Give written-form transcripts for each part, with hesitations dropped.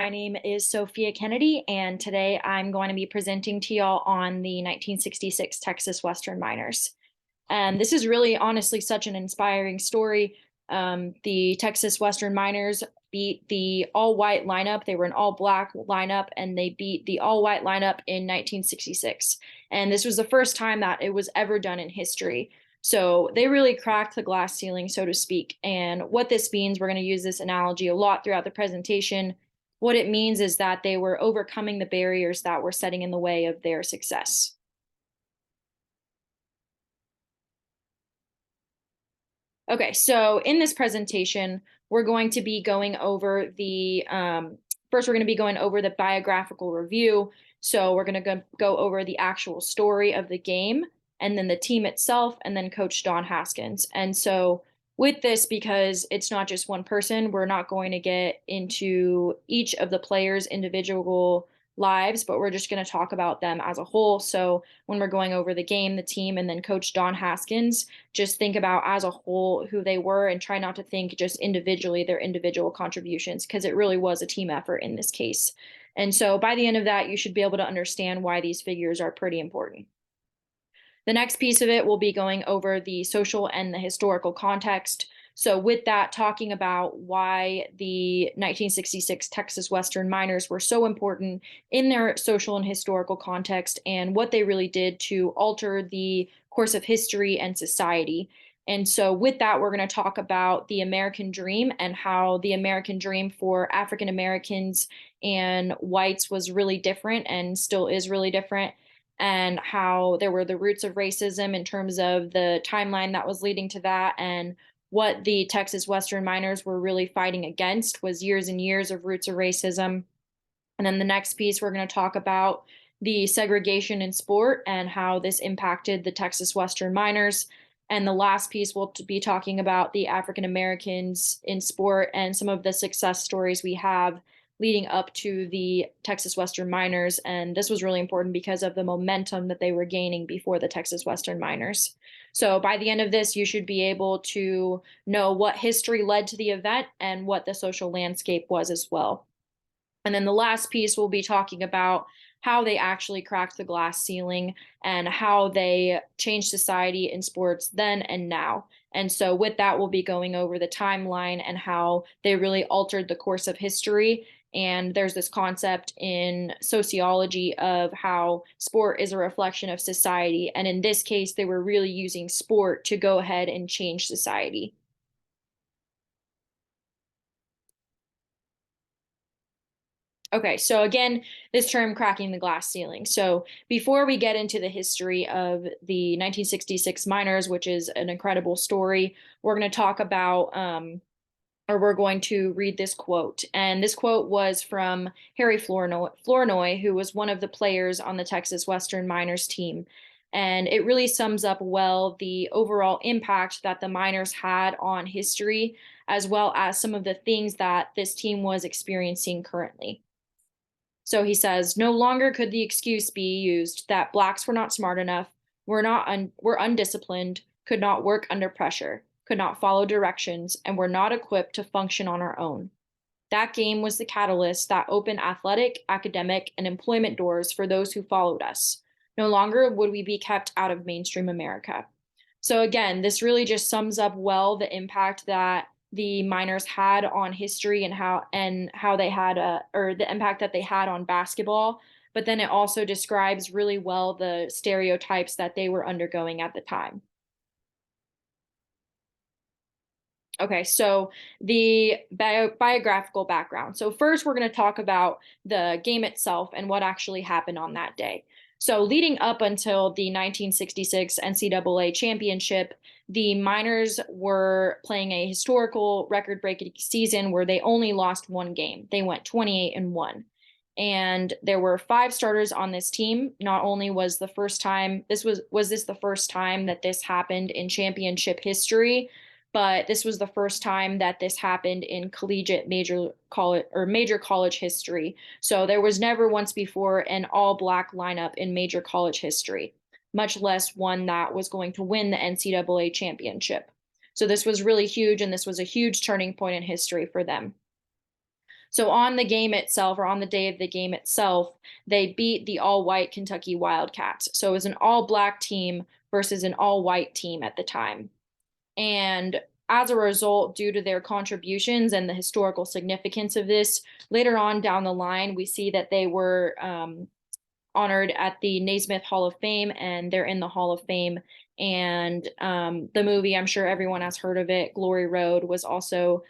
My name is Sophia Kennedy, and today I'm going to be presenting to y'all on the 1966 Texas Western Miners. And this is really honestly such an inspiring story. The Texas Western Miners beat the all-white lineup. They were an all-black lineup, and they beat the all-white lineup in 1966. And this was the first time that it was ever done in history. So they really cracked the glass ceiling, so to speak. And what this means, we're going to use this analogy a lot throughout the presentation. What it means is that they were overcoming the barriers that were setting in the way of their success. Okay, so in this presentation, we're going to be going over first we're going to be going over the biographical review. So we're going to go over the actual story of the game, and then the team itself, and then Coach Don Haskins. And so with this, because it's not just one person, we're not going to get into each of the players' individual lives, but we're just going to talk about them as a whole. So when we're going over the game, the team, and then Coach Don Haskins, just think about as a whole who they were and try not to think just individually their individual contributions, because it really was a team effort in this case. And so by the end of that, you should be able to understand why these figures are pretty important. The next piece of it will be going over the social and the historical context. So with that, talking about why the 1966 Texas Western Miners were so important in their social and historical context and what they really did to alter the course of history and society. And so with that, we're going to talk about the American dream and how the American dream for African Americans and whites was really different and still is really different, and how there were the roots of racism in terms of the timeline that was leading to that, and what the Texas Western Miners were really fighting against was years and years of roots of racism. And then the next piece, we're going to talk about the segregation in sport and how this impacted the Texas Western Miners. And the last piece, we'll be talking about the African Americans in sport and some of the success stories we have leading up to the Texas Western Miners. And this was really important because of the momentum that they were gaining before the Texas Western Miners. So by the end of this, you should be able to know what history led to the event and what the social landscape was as well. And then the last piece we'll be talking about how they actually cracked the glass ceiling and how they changed society in sports then and now. And so with that, we'll be going over the timeline and how they really altered the course of history. And there's this concept in sociology of how sport is a reflection of society. And in this case, they were really using sport to go ahead and change society. Okay, so again, this term cracking the glass ceiling. So before we get into the history of the 1966 miners, which is an incredible story, we're going to talk about, or we're going to read this quote. And this quote was from Harry Flournoy, who was one of the players on the Texas Western Miners team. And it really sums up well the overall impact that the miners had on history, as well as some of the things that this team was experiencing currently. So he says, no longer could the excuse be used that blacks were not smart enough, were undisciplined, could not work under pressure, could not follow directions, and were not equipped to function on our own. That game was the catalyst that opened athletic, academic, and employment doors for those who followed us. No longer would we be kept out of mainstream America. So again, this really just sums up well the impact that the miners had on history and how they had or the impact that they had on basketball. But then it also describes really well the stereotypes that they were undergoing at the time. Okay, so the biographical background. So first, we're going to talk about the game itself and what actually happened on that day. So leading up until the 1966 NCAA championship, the Miners were playing a historical record-breaking season where they only lost one game. They went 28-1. And there were 5 starters on this team. Not only was the first time this was this the first time that this happened in championship history, but this was the first time that this happened in collegiate major college history. So there was never once before an all-black lineup in major college history, much less one that was going to win the NCAA championship. So this was really huge, and this was a huge turning point in history for them. So on the game itself, or on the day of the game itself, they beat the all-white Kentucky Wildcats. So it was an all-black team versus an all-white team at the time. And as a result, due to their contributions and the historical significance of this, later on down the line, we see that they were honored at the Naismith Hall of Fame, and they're in the Hall of Fame. And the movie, I'm sure everyone has heard of it, Glory Road, was also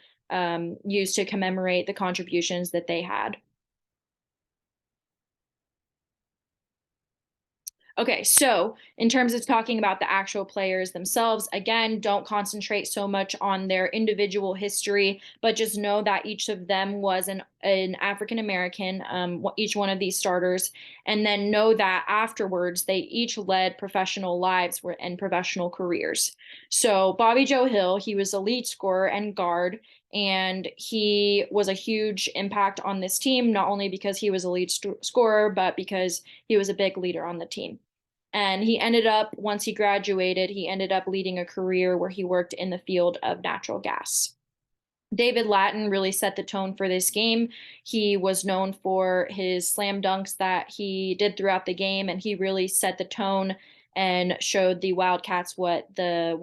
used to commemorate the contributions that they had. Okay, so in terms of talking about the actual players themselves, again, don't concentrate so much on their individual history, but just know that each of them was an African American, each one of these starters, and then know that afterwards they each led professional lives and professional careers. So Bobby Joe Hill, he was a lead scorer and guard, and he was a huge impact on this team, not only because he was a lead scorer, but because he was a big leader on the team. And he ended up, once he graduated, he ended up leading a career where he worked in the field of natural gas. David Lattin really set the tone for this game. He was known for his slam dunks that he did throughout the game, and he really set the tone and showed the Wildcats what the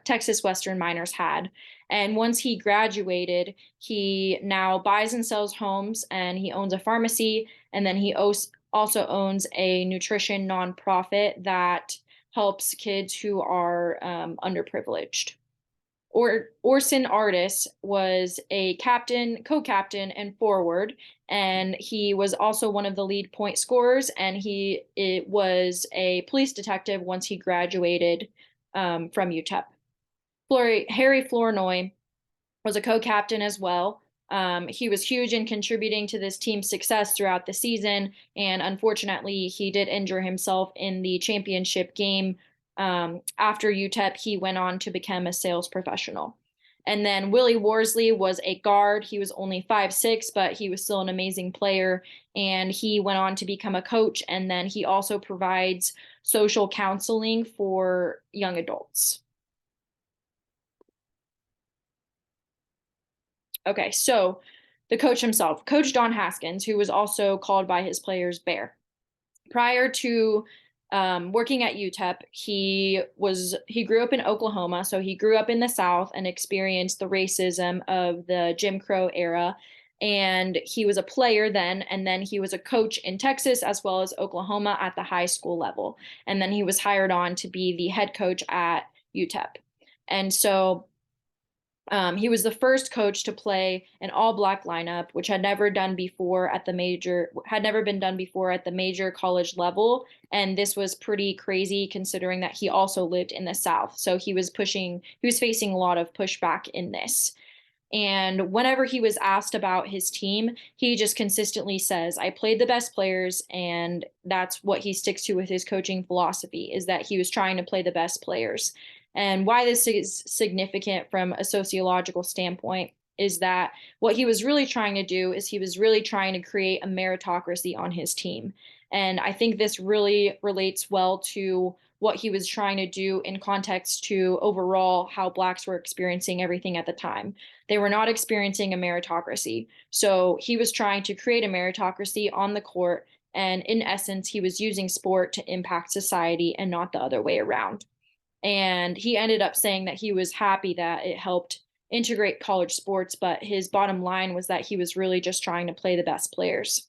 Texas Western Miners had. And once he graduated, he now buys and sells homes, and he owns a pharmacy, and then he also owns a nutrition nonprofit that helps kids who are underprivileged. Orson Artis was a captain, co-captain, and forward, and he was also one of the lead point scorers. And it was a police detective once he graduated from UTEP. Harry Flournoy was a co-captain as well. He was huge in contributing to this team's success throughout the season, and unfortunately, he did injure himself in the championship game. After UTEP, he went on to become a sales professional. And then Willie Worsley was a guard. He was only 5'6", but he was still an amazing player. And he went on to become a coach. And then he also provides social counseling for young adults. Okay, so the coach himself, Coach Don Haskins, who was also called by his players Bear. Prior to working at UTEP, he grew up in Oklahoma, so he grew up in the South and experienced the racism of the Jim Crow era. And he was a player then, and then he was a coach in Texas as well as Oklahoma at the high school level. And then he was hired on to be the head coach at UTEP. And so he was the first coach to play an all-black lineup, which had never been done before at the major college level. And this was pretty crazy considering that he also lived in the South. So he was facing a lot of pushback in this. And whenever he was asked about his team, he just consistently says, I played the best players. And that's what he sticks to with his coaching philosophy, is that he was trying to play the best players. And why this is significant from a sociological standpoint is that what he was really trying to do is he was really trying to create a meritocracy on his team. And I think this really relates well to what he was trying to do in context to overall how Blacks were experiencing everything at the time. They were not experiencing a meritocracy. So he was trying to create a meritocracy on the court. And in essence, he was using sport to impact society and not the other way around. And he ended up saying that he was happy that it helped integrate college sports, but his bottom line was that he was really just trying to play the best players.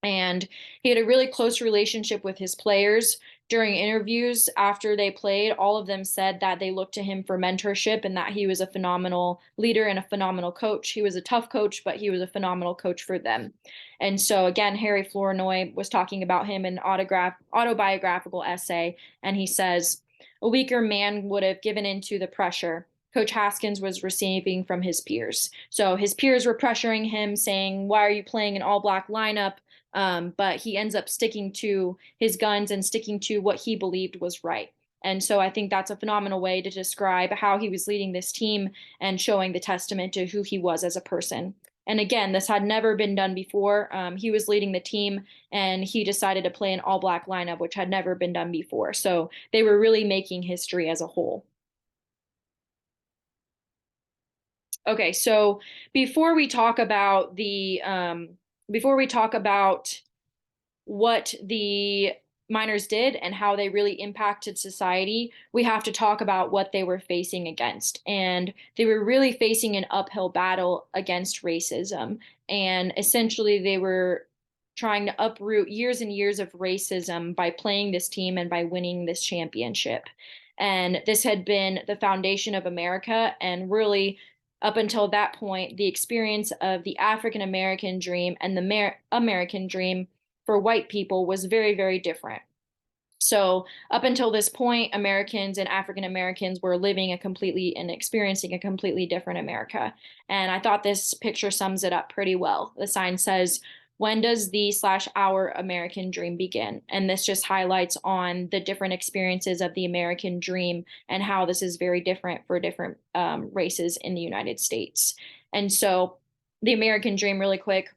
And he had a really close relationship with his players. During interviews after they played, all of them said that they looked to him for mentorship and that he was a phenomenal leader and a phenomenal coach. He was a tough coach, but he was a phenomenal coach for them. And so again, Harry Flournoy was talking about him in an autobiographical essay, and he says, a weaker man would have given in to the pressure Coach Haskins was receiving from his peers. So his peers were pressuring him, saying, why are you playing an all-black lineup? But he ends up sticking to his guns and sticking to what he believed was right. And so I think that's a phenomenal way to describe how he was leading this team and showing the testament to who he was as a person. And again, this had never been done before. He was leading the team and he decided to play an all-black lineup, which had never been done before. So they were really making history as a whole. Okay, so before we talk about the before we talk about what the miners did and how they really impacted society, we have to talk about what they were facing against. And they were really facing an uphill battle against racism. And essentially, they were trying to uproot years and years of racism by playing this team and by winning this championship. And this had been the foundation of America. And really, up until that point, the experience of the African American dream and the American dream for white people was very, very different. So, up until this point, Americans and African Americans were living a completely and experiencing a completely different America. And I thought this picture sums it up pretty well. The sign says, "When does the slash our American dream begin?" And this just highlights on the different experiences of the American dream and how this is very different for different races in the United States. And so, the American dream, really quick,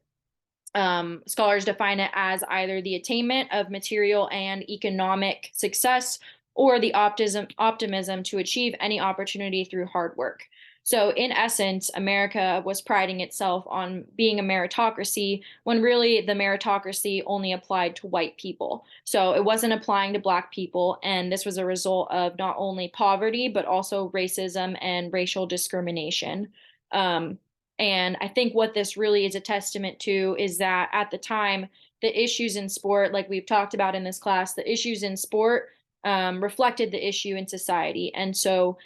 scholars define it as either the attainment of material and economic success or the optimism to achieve any opportunity through hard work. So, in essence, America was priding itself on being a meritocracy when really the meritocracy only applied to white people. So, it wasn't applying to Black people. And this was a result of not only poverty, but also racism and racial discrimination. Um, and I think what this really is a testament to is that at the time, the issues in sport, like we've talked about in this class, the issues in sport reflected the issue in society. And so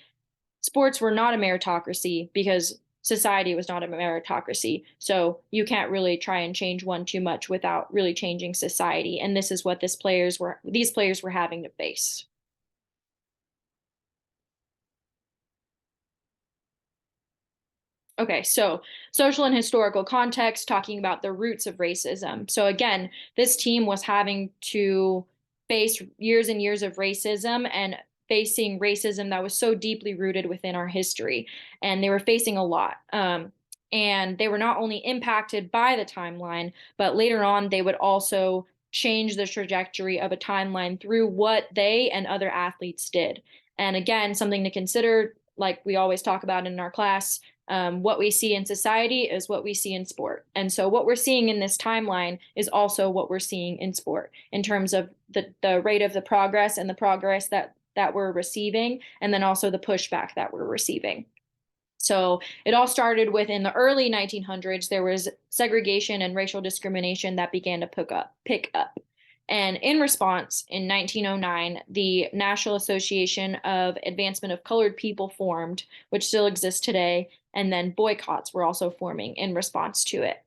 sports were not a meritocracy because society was not a meritocracy. So you can't really try and change one too much without really changing society. And this is what these players were having to face. Okay, so social and historical context, talking about the roots of racism. So again, this team was having to face years and years of racism and facing racism that was so deeply rooted within our history. And they were facing a lot. And they were not only impacted by the timeline, but later on, they would also change the trajectory of a timeline through what they and other athletes did. And again, something to consider, like we always talk about in our class, what we see in society is what we see in sport. And so what we're seeing in this timeline is also what we're seeing in sport in terms of the rate of the progress and the progress that we're receiving, and then also the pushback that we're receiving. So it all started with in the early 1900s, there was segregation and racial discrimination that began to pick up. And in response, in 1909, the National Association of Advancement of Colored People formed, which still exists today, and then boycotts were also forming in response to it.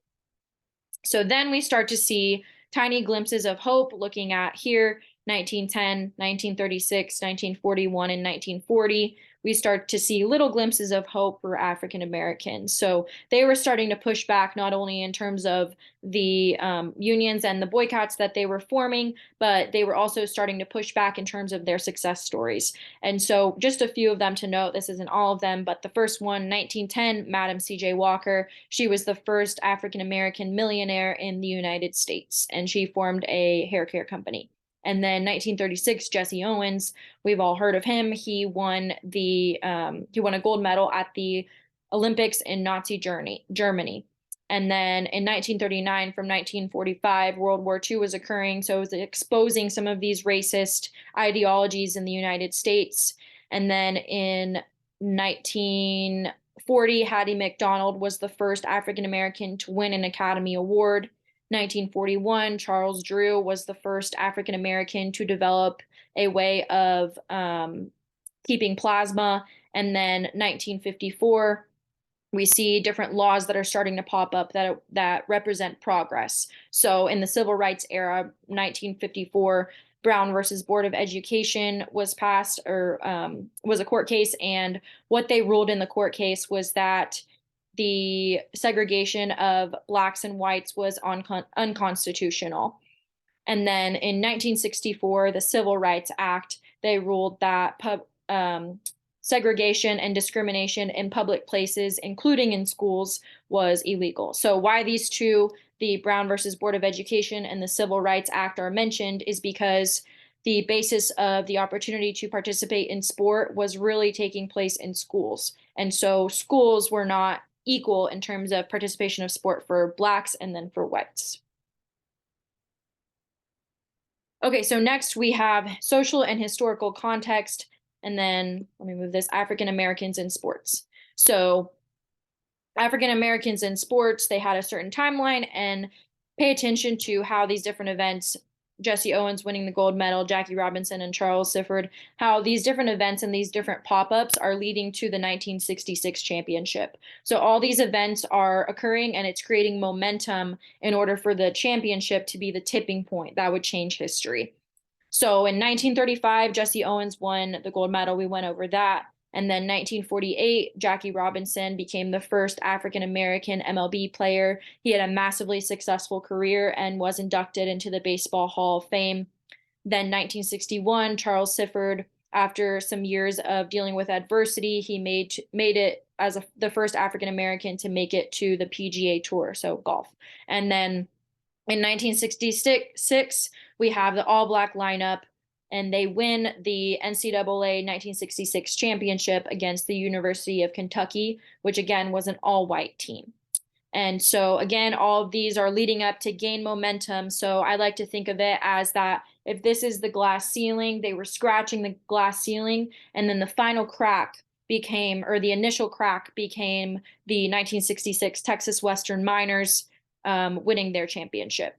So then we start to see tiny glimpses of hope, looking at here 1910, 1936, 1941, and 1940. We start to see little glimpses of hope for African Americans. So they were starting to push back not only in terms of the unions and the boycotts that they were forming, but they were also starting to push back in terms of their success stories. And so just a few of them to note, this isn't all of them, but the first one, 1910, Madam C.J. Walker, she was the first African American millionaire in the United States, and she formed a hair care company. And then 1936, Jesse Owens, we've all heard of him. He won a gold medal at the Olympics in Nazi Germany. And then in 1939, from 1945, World War II was occurring. So it was exposing some of these racist ideologies in the United States. And then in 1940, Hattie McDonald was the first African American to win an Academy Award. 1941, Charles Drew was the first African American to develop a way of keeping plasma. And then 1954, we see different laws that are starting to pop up that represent progress. So in the civil rights era, 1954, Brown versus Board of Education was passed, or was a court case. And what they ruled in the court case was that the segregation of blacks and whites was unconstitutional. And then in 1964, the Civil Rights Act, they ruled that segregation and discrimination in public places, including in schools, was illegal. So why these two, the Brown versus Board of Education and the Civil Rights Act, are mentioned is because the basis of the opportunity to participate in sport was really taking place in schools. And so schools were not equal in terms of participation of sport for blacks and then for whites. Okay, so next we have social and historical context, and then let me move this African Americans in sports. So African Americans in sports, they had a certain timeline and pay attention to how these different events, Jesse Owens winning the gold medal, Jackie Robinson and Charles Sifford, how these different events and these different pop-ups are leading to the 1966 championship. So all these events are occurring and it's creating momentum in order for the championship to be the tipping point that would change history. So in 1935, Jesse Owens won the gold medal. We went over that. And then 1948, Jackie Robinson became the first African American MLB player. He had a massively successful career and was inducted into the Baseball Hall of Fame. Then 1961, Charles Sifford, after some years of dealing with adversity, he made it as the first African American to make it to the PGA Tour, so golf. And then in 1966, we have the all black lineup, and they win the NCAA 1966 championship against the University of Kentucky, which again was an all white team. And so, again, all of these are leading up to gain momentum. So, I like to think of it as that if this is the glass ceiling, they were scratching the glass ceiling, and then the final crack became, or the initial crack became the 1966 Texas Western Miners winning their championship.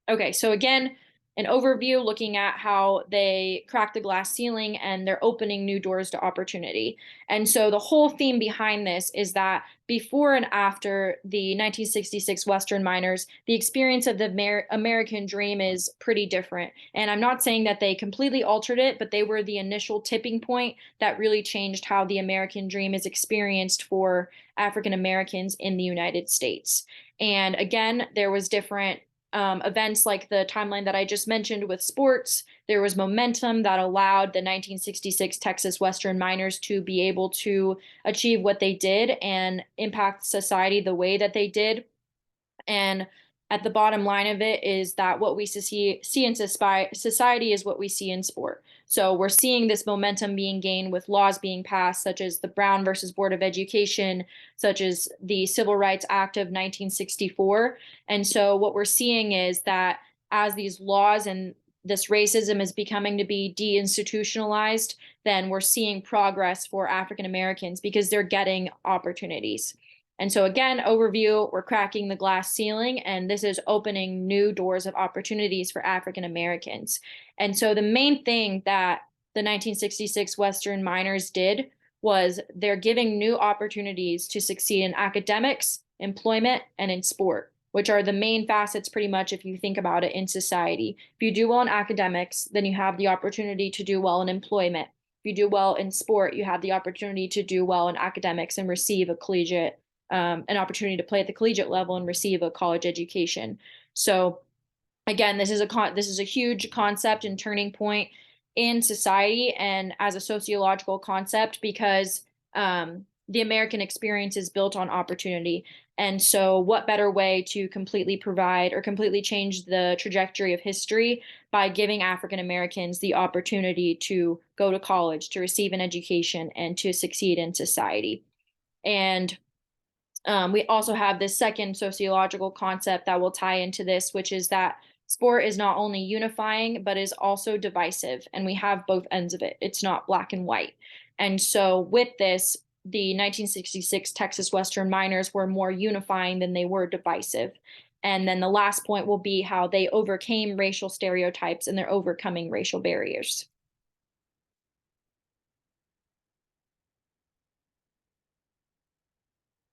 Okay, so again, an overview looking at how they crack the glass ceiling and they're opening new doors to opportunity. And so the whole theme behind this is that before and after the 1966 Western Miners, the experience of the American dream is pretty different. And I'm not saying that they completely altered it, but they were the initial tipping point that really changed how the American dream is experienced for African Americans in the United States. And again, there was different events like the timeline that I just mentioned with sports. There was momentum that allowed the 1966 Texas Western Miners to be able to achieve what they did and impact society the way that they did. And at the bottom line of it is that what we see in society is what we see in sport. So we're seeing this momentum being gained with laws being passed, such as the Brown versus Board of Education, such as the Civil Rights Act of 1964. And so what we're seeing is that as these laws and this racism is becoming to be deinstitutionalized, then we're seeing progress for African Americans because they're getting opportunities. And so again, overview, we're cracking the glass ceiling, and this is opening new doors of opportunities for African Americans. And so the main thing that the 1966 Western Miners did was they're giving new opportunities to succeed in academics, employment, and in sport, which are the main facets pretty much if you think about it in society. If you do well in academics, then you have the opportunity to do well in employment. If you do well in sport, you have the opportunity to do well in academics and receive a collegiate an opportunity to play at the collegiate level and receive a college education. So again, this is a huge concept and turning point in society and as a sociological concept because the American experience is built on opportunity. And so what better way to completely provide or completely change the trajectory of history by giving African Americans the opportunity to go to college, to receive an education, and to succeed in society. And we also have this second sociological concept that will tie into this, which is that sport is not only unifying, but is also divisive. And we have both ends of it. It's not black and white. And so with this, the 1966 Texas Western Miners were more unifying than they were divisive. And then the last point will be how they overcame racial stereotypes and they're overcoming racial barriers.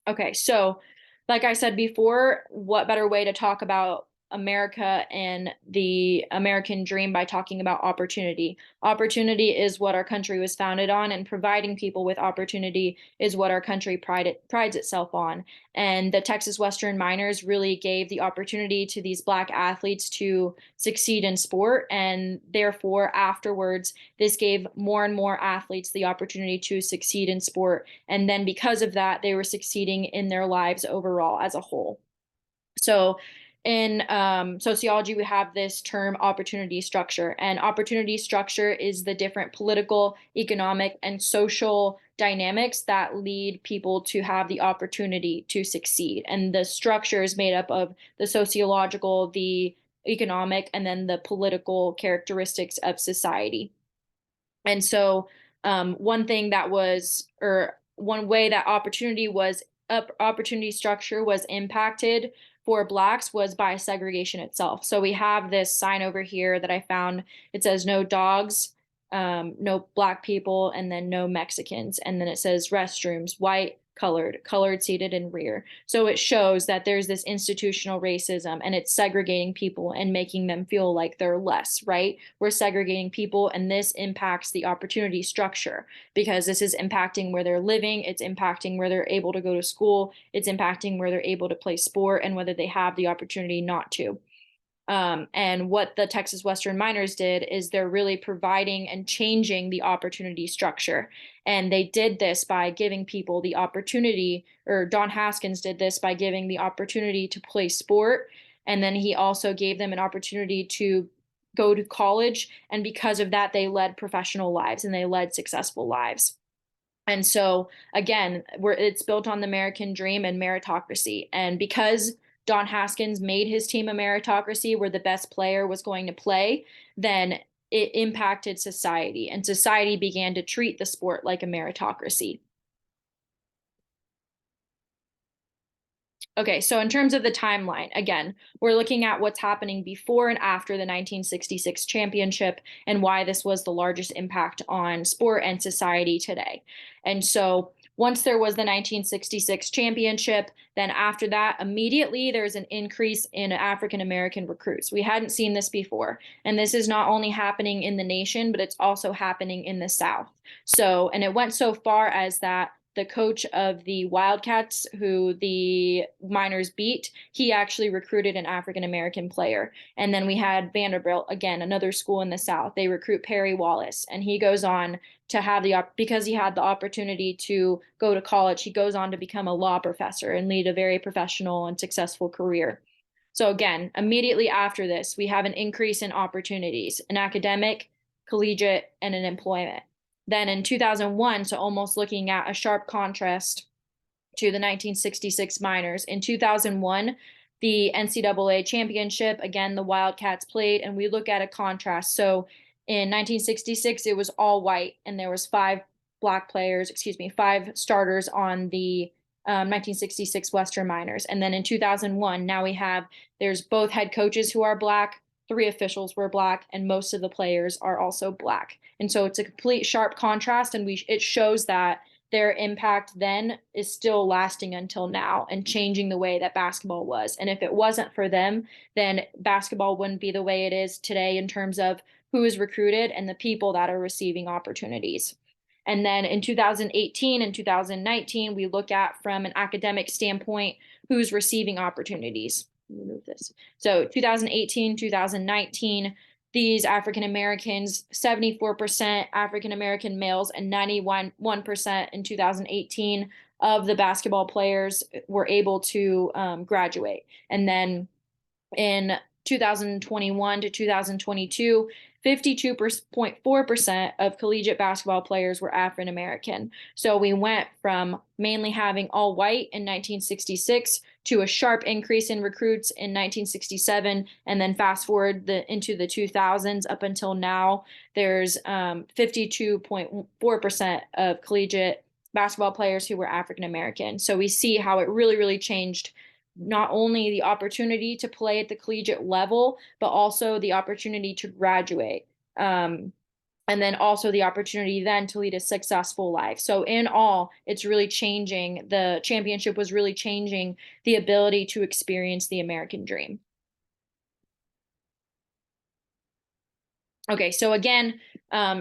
Okay, so like I said before, what better way to talk about America and the American dream by talking about opportunity? Opportunity is what our country was founded on, and providing people with opportunity is what our country prides itself on. And the Texas Western Miners really gave the opportunity to these Black athletes to succeed in sport. And therefore, afterwards, this gave more and more athletes the opportunity to succeed in sport. And then because of that, they were succeeding in their lives overall as a whole. So in sociology, we have this term opportunity structure, and opportunity structure is the different political, economic, and social dynamics that lead people to have the opportunity to succeed. And the structure is made up of the sociological, the economic, and then the political characteristics of society. And so, one thing that was, or one way that opportunity structure was impacted for Blacks was by segregation itself. So we have this sign over here that I found. It says no dogs, no Black people, and then no Mexicans. And then it says restrooms, white, colored seated in rear. So it shows that there's this institutional racism and it's segregating people and making them feel like they're less, right? We're segregating people, and this impacts the opportunity structure because this is impacting where they're living, it's impacting where they're able to go to school, it's impacting where they're able to play sport and whether they have the opportunity not to. And what the Texas Western Miners did is they're really providing and changing the opportunity structure. And they did this by giving people the opportunity, or Don Haskins did this by giving the opportunity to play sport. And then he also gave them an opportunity to go to college. And because of that, they led professional lives and they led successful lives. And so again, it's built on the American dream and meritocracy. And because Don Haskins made his team a meritocracy where the best player was going to play, then it impacted society, and society began to treat the sport like a meritocracy. Okay, so in terms of the timeline, again, we're looking at what's happening before and after the 1966 championship and why this was the largest impact on sport and society today. And so once there was the 1966 championship, then after that, immediately there's an increase in African American recruits. We hadn't seen this before. And this is not only happening in the nation, but it's also happening in the South. So, and it went so far as that the coach of the Wildcats, who the Miners beat, he actually recruited an African American player. And then we had Vanderbilt, again, another school in the South. They recruit Perry Wallace, and he goes on to have because he had the opportunity to go to college, he goes on to become a law professor and lead a very professional and successful career. So again, immediately after this, we have an increase in opportunities, an academic, collegiate, and an employment. Then in 2001, so almost looking at a sharp contrast to the 1966 Miners, in 2001, the NCAA championship, again, the Wildcats played, and we look at a contrast. So in 1966, it was all white, and there was five starters on the 1966 Western Miners. And then in 2001, now there's both head coaches who are Black, three officials were Black, and most of the players are also Black. And so it's a complete sharp contrast, and it shows that their impact then is still lasting until now and changing the way that basketball was. And if it wasn't for them, then basketball wouldn't be the way it is today in terms of who is recruited and the people that are receiving opportunities. And then in 2018 and 2019, we look at from an academic standpoint who's receiving opportunities. Remove this. So 2018, 2019, these African Americans, 74% African American males and 91% in 2018 of the basketball players were able to graduate. And then in 2021 to 2022, 52.4% of collegiate basketball players were African American. So we went from mainly having all white in 1966 to a sharp increase in recruits in 1967, and then fast forward into the 2000s up until now, there's 52.4% of collegiate basketball players who were African American. So we see how it really, really changed not only the opportunity to play at the collegiate level, but also the opportunity to graduate. And then also the opportunity then to lead a successful life. So in all, it's really changing. The championship was really changing the ability to experience the American dream. Okay, so again,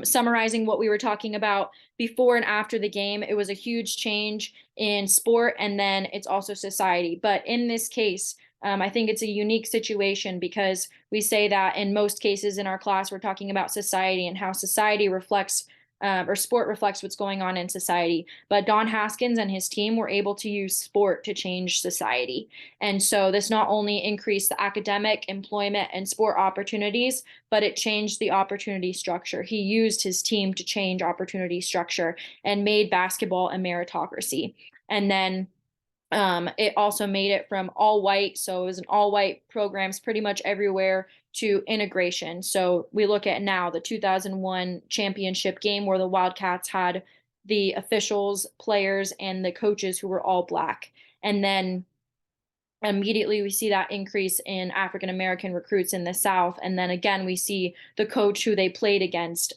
summarizing what we were talking about before and after the game, it was a huge change in sport, and then it's also society. But in this case, I think it's a unique situation because we say that in most cases in our class, we're talking about society and how society reflects or sport reflects what's going on in society. But Don Haskins and his team were able to use sport to change society. And so this not only increased the academic, employment, and sport opportunities, but it changed the opportunity structure. He used his team to change opportunity structure and made basketball a meritocracy. And then it also made it from all white, so it was an all white programs pretty much everywhere, to integration. So we look at now the 2001 championship game where the Wildcats had the officials, players, and the coaches who were all Black. And then immediately we see that increase in African American recruits in the South. And then again, we see the coach who they played against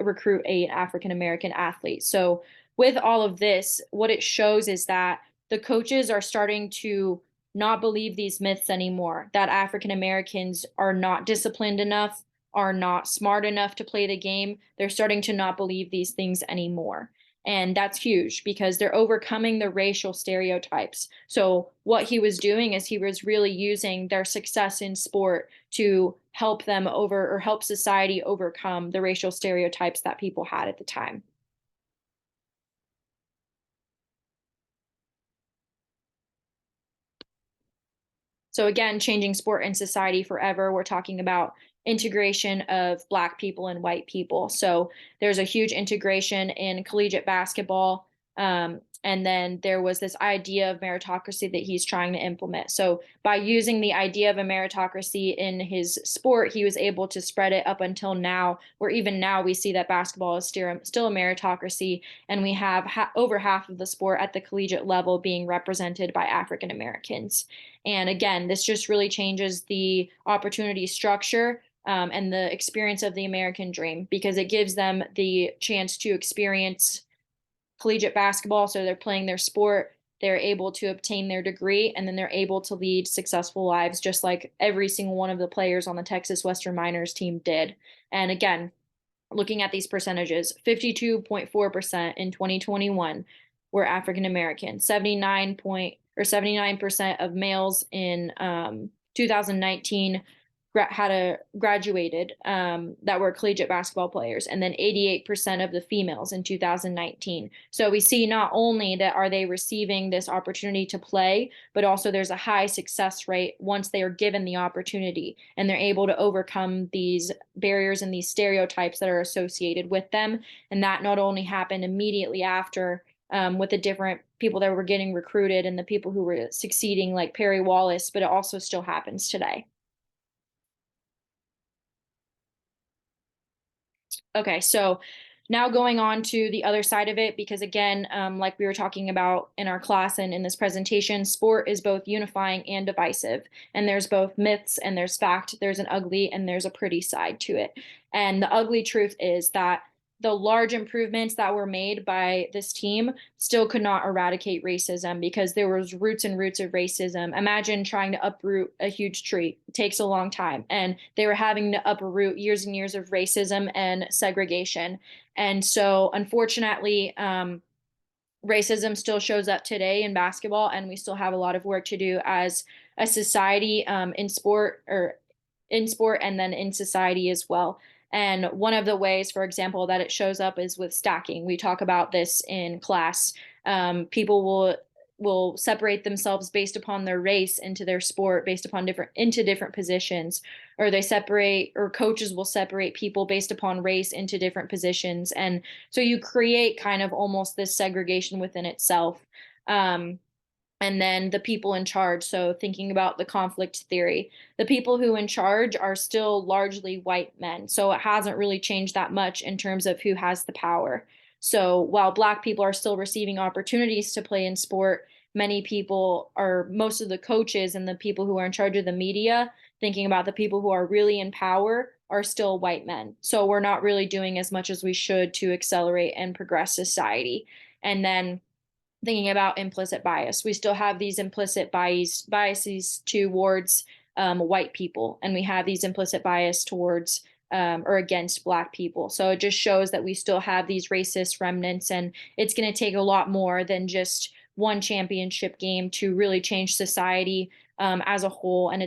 recruit a African American athlete. So with all of this, what it shows is that the coaches are starting to not believe these myths anymore, that African Americans are not disciplined enough, are not smart enough to play the game. They're starting to not believe these things anymore. And that's huge because they're overcoming the racial stereotypes. So, what he was doing is he was really using their success in sport to help them over or help society overcome the racial stereotypes that people had at the time. So again, changing sport and society forever. We're talking about integration of Black people and white people. So there's a huge integration in collegiate basketball. And then there was this idea of meritocracy that he's trying to implement. So by using the idea of a meritocracy in his sport, he was able to spread it up until now, where even now we see that basketball is still a meritocracy, and we have over half of the sport at the collegiate level being represented by African Americans. And again, this just really changes the opportunity structure and the experience of the American dream because it gives them the chance to experience collegiate basketball. So they're playing their sport, they're able to obtain their degree, and then they're able to lead successful lives, just like every single one of the players on the Texas Western Miners team did. And again, looking at these percentages, 52.4% in 2021 were African American, 79% of males in 2019 had a graduated that were collegiate basketball players, and then 88% of the females in 2019. So we see not only that are they receiving this opportunity to play, but also there's a high success rate once they are given the opportunity and they're able to overcome these barriers and these stereotypes that are associated with them. And that not only happened immediately after with the different people that were getting recruited and the people who were succeeding, like Perry Wallace, but it also still happens today. Okay, so now going on to the other side of it, because again, like we were talking about in our class and in this presentation, sport is both unifying and divisive. And there's both myths and there's fact, there's an ugly and there's a pretty side to it. And the ugly truth is that the large improvements that were made by this team still could not eradicate racism because there was roots and roots of racism. Imagine trying to uproot a huge tree. It takes a long time. And they were having to uproot years and years of racism and segregation. And so unfortunately, racism still shows up today in basketball, and we still have a lot of work to do as a society in sport and then in society as well. And one of the ways, for example, that it shows up is with stacking. We talk about this in class. People will separate themselves based upon their race into their sport based upon different positions, or they separate, or coaches will separate people based upon race into different positions. And so you create kind of almost this segregation within itself. And then the people in charge. So thinking about the conflict theory, the people who in charge are still largely white men. So it hasn't really changed that much in terms of who has the power. So while Black people are still receiving opportunities to play in sport, many people are, most of the coaches and the people who are in charge of the media, thinking about the people who are really in power, are still white men. So we're not really doing as much as we should to accelerate and progress society. And then thinking about implicit bias, we still have these implicit biases towards white people, and we have these implicit bias towards or against Black people. So it just shows that we still have these racist remnants, and it's going to take a lot more than just one championship game to really change society as a whole. And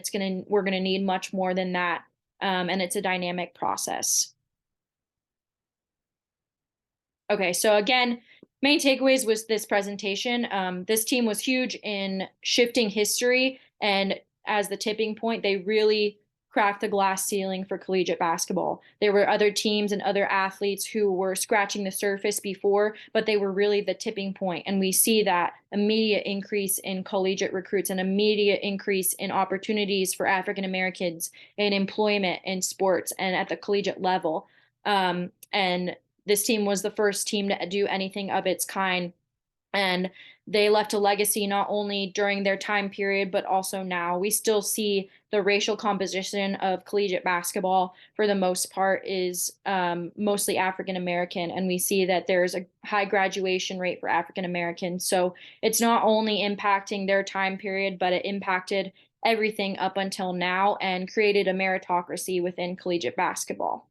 we're going to need much more than that. And it's a dynamic process. Okay, so again, main takeaways was this presentation. This team was huge in shifting history, and as the tipping point, they really cracked the glass ceiling for collegiate basketball. There were other teams and other athletes who were scratching the surface before, but they were really the tipping point. And we see that immediate increase in collegiate recruits, an immediate increase in opportunities for African Americans in employment in sports and at the collegiate level. And this team was the first team to do anything of its kind. And they left a legacy not only during their time period, but also now. We still see the racial composition of collegiate basketball, for the most part, is mostly African American. And we see that there's a high graduation rate for African Americans. So it's not only impacting their time period, but it impacted everything up until now and created a meritocracy within collegiate basketball.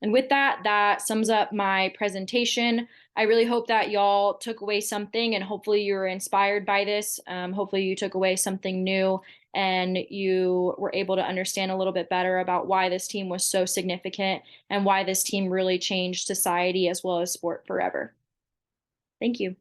And with that, that sums up my presentation. I really hope that y'all took away something and hopefully you were inspired by this. Hopefully you took away something new and you were able to understand a little bit better about why this team was so significant and why this team really changed society as well as sport forever. Thank you.